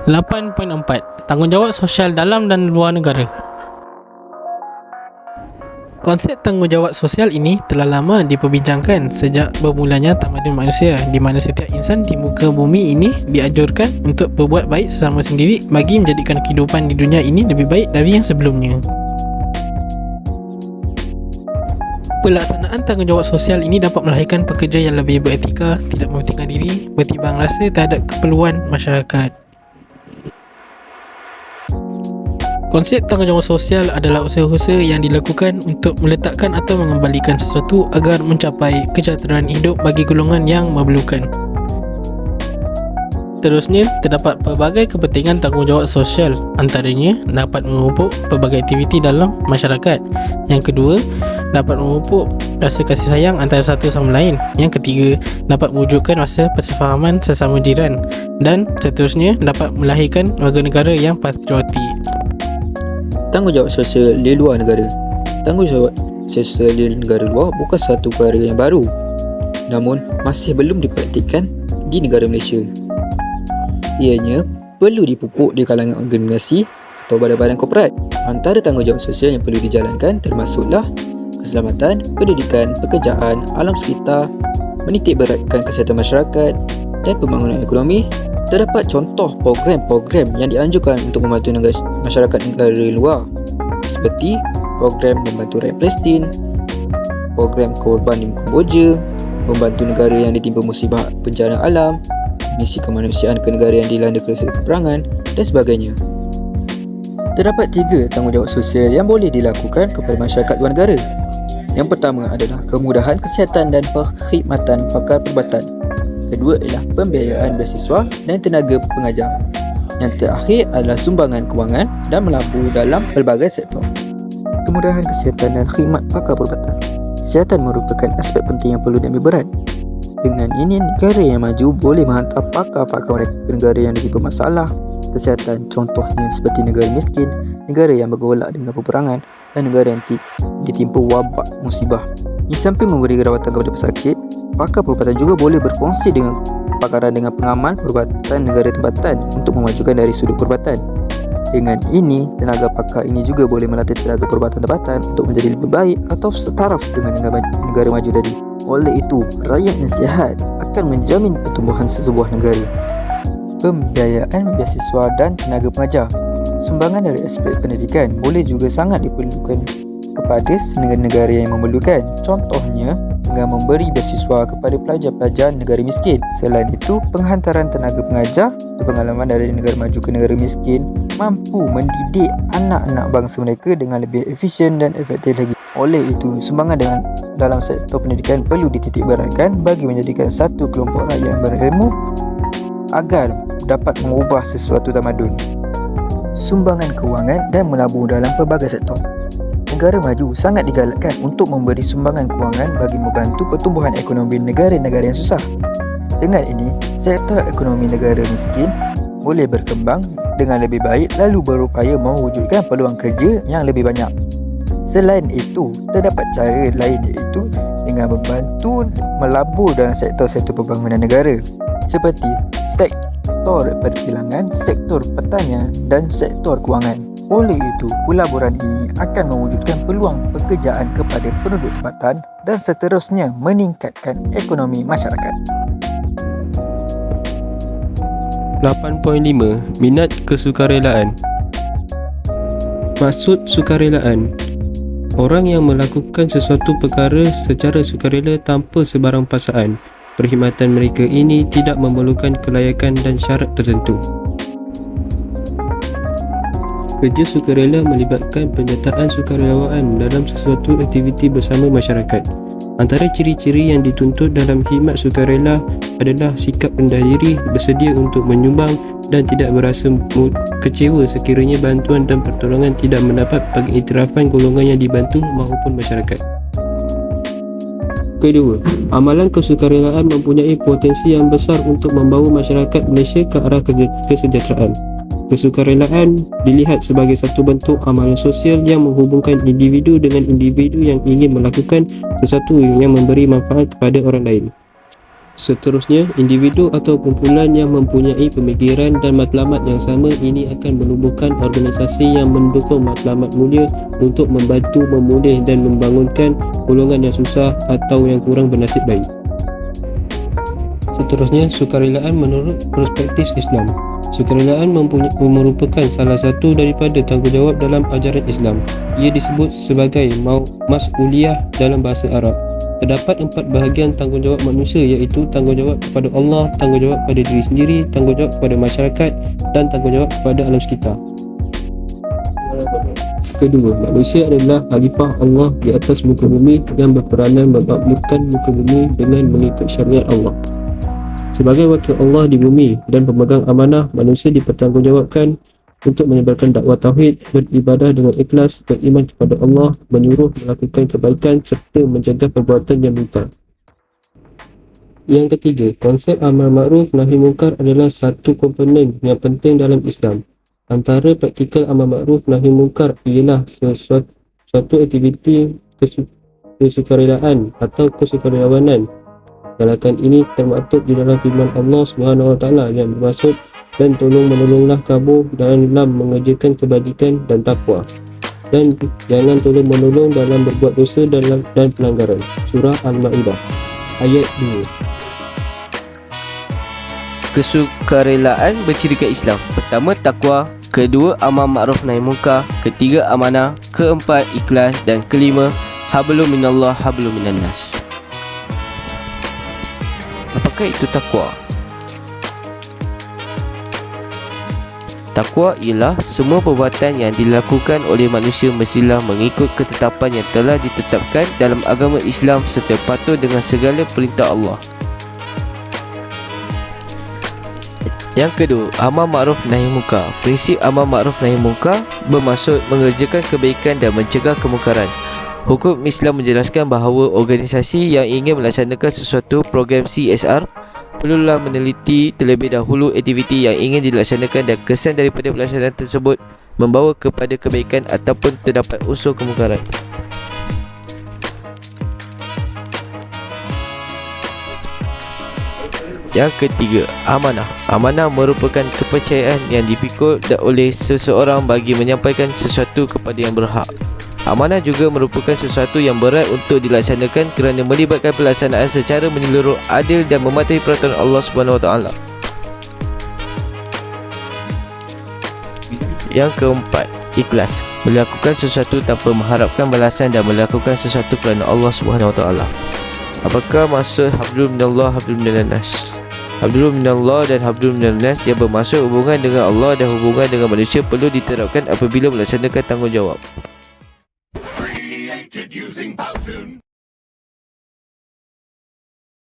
8.4 Tanggungjawab sosial dalam dan luar negara. Konsep tanggungjawab sosial ini telah lama diperbincangkan sejak bermulanya tamadun manusia, di mana setiap insan di muka bumi ini dianjurkan untuk berbuat baik sesama sendiri bagi menjadikan kehidupan di dunia ini lebih baik dari yang sebelumnya. Pelaksanaan tanggungjawab sosial ini dapat melahirkan pekerja yang lebih beretika, tidak mementingkan diri, bertimbang rasa terhadap keperluan masyarakat. Konsep tanggungjawab sosial adalah usaha-usaha yang dilakukan untuk meletakkan atau mengembalikan sesuatu agar mencapai kesejahteraan hidup bagi golongan yang memerlukan. Terusnya, terdapat pelbagai kepentingan tanggungjawab sosial, antaranya dapat memupuk pelbagai aktiviti dalam masyarakat. Yang kedua, dapat memupuk rasa kasih sayang antara satu sama lain. Yang ketiga, dapat mewujudkan rasa persefahaman sesama jiran. Dan seterusnya, dapat melahirkan warga negara yang patriotik. Tanggungjawab sosial di luar negara. Tanggungjawab sosial di negara luar bukan satu perkara yang baru, namun masih belum dipraktikkan di negara Malaysia. Ianya perlu dipupuk di kalangan organisasi atau badan-badan korporat. Antara tanggungjawab sosial yang perlu dijalankan termasuklah keselamatan, pendidikan, pekerjaan, alam sekitar, menitik beratkan kesihatan masyarakat dan pembangunan ekonomi. Terdapat contoh program-program yang dianjurkan untuk membantu masyarakat negara luar, seperti program membantu rakyat Palestin, program korban di Kemboja, membantu negara yang ditimpa musibah bencana alam, misi kemanusiaan ke negara yang dilanda peperangan dan sebagainya. Terdapat 3 tanggungjawab sosial yang boleh dilakukan kepada masyarakat luar negara. Yang pertama adalah kemudahan kesihatan dan perkhidmatan pakar perubatan. Kedua ialah pembiayaan beasiswa dan tenaga pengajar. Yang terakhir adalah sumbangan kewangan dan melabur dalam pelbagai sektor. Kemudahan kesihatan dan khidmat pakar perubatan. Kesihatan merupakan aspek penting yang perlu diambil berat. Dengan ini, negara yang maju boleh menghantar pakar-pakar mereka ke negara yang lagi bermasalah kesihatan, contohnya seperti negara miskin, negara yang bergolak dengan peperangan dan negara yang ditimpa wabak musibah. Di samping memberi rawatan kepada pesakit, pakar perubatan juga boleh berkongsi dengan kepakaran dengan pengamal perubatan negara tempatan untuk memajukan dari sudut perubatan. Dengan ini, tenaga pakar ini juga boleh melatih tenaga perubatan tempatan untuk menjadi lebih baik atau setaraf dengan negara maju tadi. Oleh itu, rakyat yang sihat akan menjamin pertumbuhan sesebuah negara. Pembiayaan beasiswa dan tenaga pengajar. Sumbangan dari aspek pendidikan boleh juga sangat diperlukan kepada negara yang memerlukan. Contohnya, dengan memberi beasiswa kepada pelajar-pelajar negara miskin. Selain itu, penghantaran tenaga pengajar berpengalaman dari negara maju ke negara miskin mampu mendidik anak-anak bangsa mereka dengan lebih efisien dan efektif lagi. Oleh itu, sumbangan dalam sektor pendidikan perlu dititikberatkan bagi menjadikan satu kelompok rakyat yang berilmu agar dapat mengubah sesuatu tamadun. Sumbangan kewangan dan melabur dalam pelbagai sektor. Negara maju sangat digalakkan untuk memberi sumbangan kewangan bagi membantu pertumbuhan ekonomi negara-negara yang susah. Dengan ini, sektor ekonomi negara miskin boleh berkembang dengan lebih baik lalu berupaya mewujudkan peluang kerja yang lebih banyak. Selain itu, terdapat cara lain iaitu dengan membantu melabur dalam sektor-sektor pembangunan negara seperti sektor perkilangan, sektor pertanian dan sektor kewangan. Oleh itu, pelaburan ini akan mewujudkan peluang pekerjaan kepada penduduk tempatan dan seterusnya meningkatkan ekonomi masyarakat. 8.5 Minat kesukarelaan. Maksud sukarelaan: orang yang melakukan sesuatu perkara secara sukarela tanpa sebarang paksaan. Perkhidmatan mereka ini tidak memerlukan kelayakan dan syarat tertentu. Kerja sukarela melibatkan penyertaan sukarelawan dalam sesuatu aktiviti bersama masyarakat. Antara ciri-ciri yang dituntut dalam khidmat sukarela adalah sikap rendah diri, bersedia untuk menyumbang dan tidak berasa kecewa sekiranya bantuan dan pertolongan tidak mendapat pengiktirafan golongan yang dibantu maupun masyarakat. Kedua, amalan kesukarelaan mempunyai potensi yang besar untuk membawa masyarakat Malaysia ke arah kesejahteraan. Kesukarelaan dilihat sebagai satu bentuk amalan sosial yang menghubungkan individu dengan individu yang ingin melakukan sesuatu yang memberi manfaat kepada orang lain. Seterusnya, individu atau kumpulan yang mempunyai pemikiran dan matlamat yang sama ini akan menumbuhkan organisasi yang mendukung matlamat mulia untuk membantu, memulih dan membangunkan golongan yang susah atau yang kurang bernasib baik. Seterusnya, sukarelaan menurut perspektif Islam. Sukarelaan merupakan salah satu daripada tanggungjawab dalam ajaran Islam. Ia disebut sebagai mas'uliyah dalam bahasa Arab. Terdapat 4 bahagian tanggungjawab manusia, iaitu tanggungjawab kepada Allah, tanggungjawab kepada diri sendiri, tanggungjawab kepada masyarakat dan tanggungjawab kepada alam sekitar. Kedua, manusia adalah khalifah Allah di atas muka bumi yang berperanan memakmurkan muka bumi dengan mengikut syariat Allah. Sebagai wakil Allah di bumi dan pemegang amanah, manusia dipertanggungjawabkan untuk menyebarkan dakwah tauhid, beribadah dengan ikhlas, beriman kepada Allah, menyuruh melakukan kebaikan serta mencegah perbuatan yang munkar. Yang ketiga, konsep amar ma'ruf nahi munkar adalah satu komponen yang penting dalam Islam. Antara praktikal amar ma'ruf nahi munkar ialah suatu aktiviti kesukarelaan atau kesukarelawanan. Galakan ini termaktub di dalam firman Allah SWT yang bermaksud dan tolong-menolonglah kamu dalam mengerjakan kebajikan dan takwa, dan jangan tolong-menolong dalam berbuat dosa dan pelanggaran. Surah Al-Ma'idah ayat 2. Kesukarelaan bercirikan Islam. Pertama, takwa. Kedua, amar ma'ruf nahi munkar. Ketiga, amanah. Keempat, ikhlas. Dan kelima, hablum minallah hablum minan nas. Apakah itu takwa? Takwa ialah semua perbuatan yang dilakukan oleh manusia mestilah mengikut ketetapan yang telah ditetapkan dalam agama Islam serta patuh dengan segala perintah Allah. Yang kedua, amar ma'ruf nahi munkar. Prinsip amar ma'ruf nahi munkar bermaksud mengerjakan kebaikan dan mencegah kemungkaran. Hukum Islam menjelaskan bahawa organisasi yang ingin melaksanakan sesuatu program CSR perlulah meneliti terlebih dahulu aktiviti yang ingin dilaksanakan dan kesan daripada pelaksanaan tersebut membawa kepada kebaikan ataupun terdapat unsur kemungkaran. Yang ketiga, amanah. Amanah merupakan kepercayaan yang dipikul oleh seseorang bagi menyampaikan sesuatu kepada yang berhak. Amanah juga merupakan sesuatu yang berat untuk dilaksanakan kerana melibatkan pelaksanaan secara menyeluruh, adil dan mematuhi peraturan Allah SWT. Yang keempat, ikhlas. Melakukan sesuatu tanpa mengharapkan balasan dan melakukan sesuatu kerana Allah SWT. Apakah maksud hablum minallah hablum minan nas? Hablum minallah dan hablum minan nas yang bermaksud hubungan dengan Allah dan hubungan dengan manusia perlu diterapkan apabila melaksanakan tanggungjawab. Using